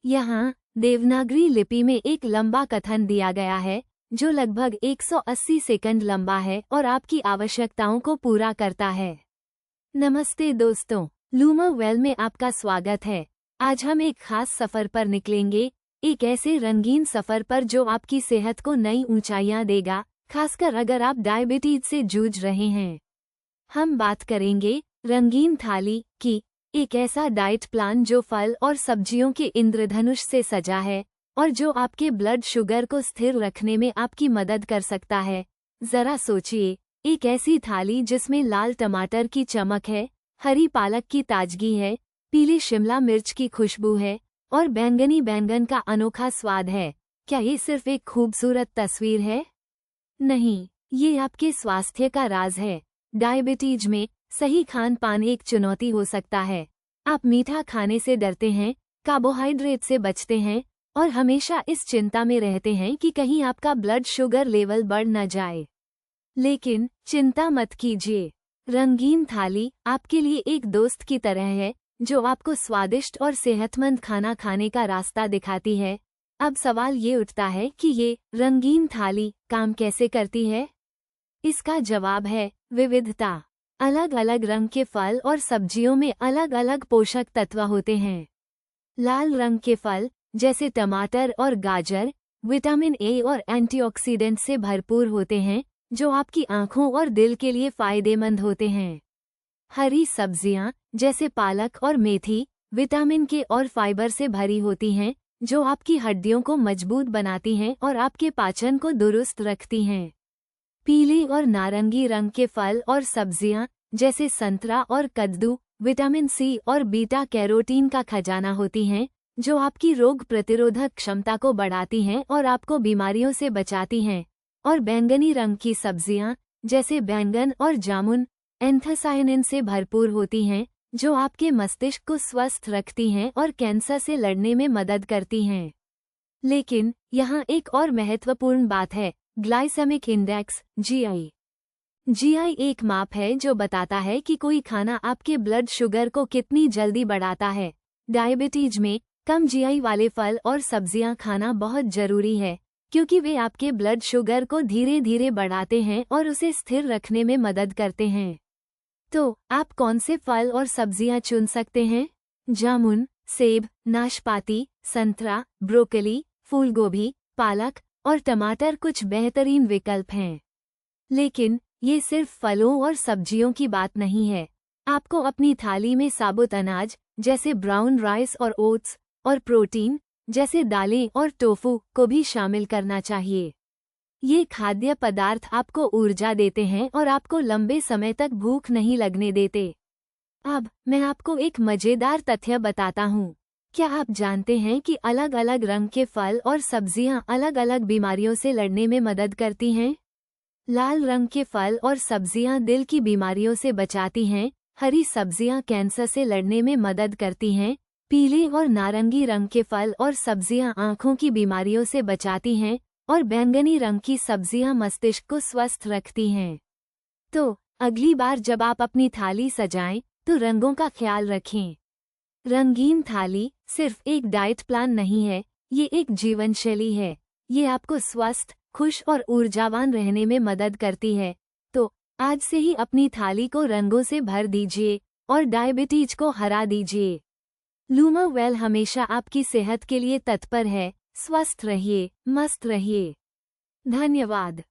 यहाँ देवनागरी लिपि में एक लंबा कथन दिया गया है जो लगभग 180 सेकंड लंबा है और आपकी आवश्यकताओं को पूरा करता है। नमस्ते दोस्तों, लूमरवेल में आपका स्वागत है। आज हम एक खास सफर पर निकलेंगे, एक ऐसे रंगीन सफर पर जो आपकी सेहत को नई ऊंचाइयां देगा, खासकर अगर आप डायबिटीज से जूझ रहे हैं। हम बात करेंगे रंगीन थाली की, एक ऐसा डाइट प्लान जो फल और सब्जियों के इंद्रधनुष से सजा है और जो आपके ब्लड शुगर को स्थिर रखने में आपकी मदद कर सकता है। जरा सोचिए, एक ऐसी थाली जिसमें लाल टमाटर की चमक है, हरी पालक की ताजगी है, पीली शिमला मिर्च की खुशबू है और बैंगनी बैंगन का अनोखा स्वाद है। क्या ये सिर्फ एक खूबसूरत तस्वीर है? नहीं, ये आपके स्वास्थ्य का राज है। डायबिटीज में सही खान पान एक चुनौती हो सकता है। आप मीठा खाने से डरते हैं, कार्बोहाइड्रेट से बचते हैं और हमेशा इस चिंता में रहते हैं कि कहीं आपका ब्लड शुगर लेवल बढ़ न जाए। लेकिन चिंता मत कीजिए, रंगीन थाली आपके लिए एक दोस्त की तरह है जो आपको स्वादिष्ट और सेहतमंद खाना खाने का रास्ता दिखाती है। अब सवाल ये उठता है कि ये रंगीन थाली काम कैसे करती है? इसका जवाब है विविधता। अलग अलग रंग के फल और सब्जियों में अलग अलग पोषक तत्व होते हैं। लाल रंग के फल जैसे टमाटर और गाजर विटामिन ए और एंटीऑक्सीडेंट से भरपूर होते हैं जो आपकी आंखों और दिल के लिए फायदेमंद होते हैं। हरी सब्जियां जैसे पालक और मेथी विटामिन के और फाइबर से भरी होती हैं जो आपकी हड्डियों को मजबूत बनाती हैं और आपके पाचन को दुरुस्त रखती हैं। पीले और नारंगी रंग के फल और सब्जियां जैसे संतरा और कद्दू विटामिन सी और बीटा कैरोटीन का खजाना होती हैं जो आपकी रोग प्रतिरोधक क्षमता को बढ़ाती हैं और आपको बीमारियों से बचाती हैं। और बैंगनी रंग की सब्जियां जैसे बैंगन और जामुन एंथोसायनिन से भरपूर होती हैं जो आपके मस्तिष्क को स्वस्थ रखती हैं और कैंसर से लड़ने में मदद करती हैं। लेकिन यहाँ एक और महत्वपूर्ण बात है, ग्लाइसेमिक इंडेक्स जीआई। जीआई एक माप है जो बताता है कि कोई खाना आपके ब्लड शुगर को कितनी जल्दी बढ़ाता है। डायबिटीज में कम जीआई वाले फल और सब्जियां खाना बहुत जरूरी है क्योंकि वे आपके ब्लड शुगर को धीरे धीरे बढ़ाते हैं और उसे स्थिर रखने में मदद करते हैं। तो आप कौन से फल और सब्जियां चुन सकते हैं? जामुन, सेब, नाशपाती, संतरा, ब्रोकली, फूलगोभी, पालक और टमाटर कुछ बेहतरीन विकल्प हैं। लेकिन ये सिर्फ फलों और सब्जियों की बात नहीं है। आपको अपनी थाली में साबुत अनाज जैसे ब्राउन राइस और ओट्स और प्रोटीन जैसे दालें और टोफू को भी शामिल करना चाहिए। ये खाद्य पदार्थ आपको ऊर्जा देते हैं और आपको लंबे समय तक भूख नहीं लगने देते। अब मैं आपको एक मजेदार तथ्य बताता हूँ। क्या आप जानते हैं कि अलग अलग रंग के फल और सब्जियां अलग अलग बीमारियों से लड़ने में मदद करती हैं? लाल रंग के फल और सब्जियां दिल की बीमारियों से बचाती हैं, हरी सब्जियां कैंसर से लड़ने में मदद करती हैं, पीले और नारंगी रंग के फल और सब्जियां आंखों की बीमारियों से बचाती हैं और बैंगनी रंग की सब्जियां मस्तिष्क को स्वस्थ रखती हैं। तो अगली बार जब आप अपनी थाली सजाएं तो रंगों का ख्याल रखें। रंगीन थाली सिर्फ एक डाइट प्लान नहीं है, ये एक जीवन शैली है। ये आपको स्वस्थ, खुश और ऊर्जावान रहने में मदद करती है। तो आज से ही अपनी थाली को रंगों से भर दीजिए और डायबिटीज को हरा दीजिए। लूमरवेल हमेशा आपकी सेहत के लिए तत्पर है। स्वस्थ रहिए, मस्त रहिए। धन्यवाद।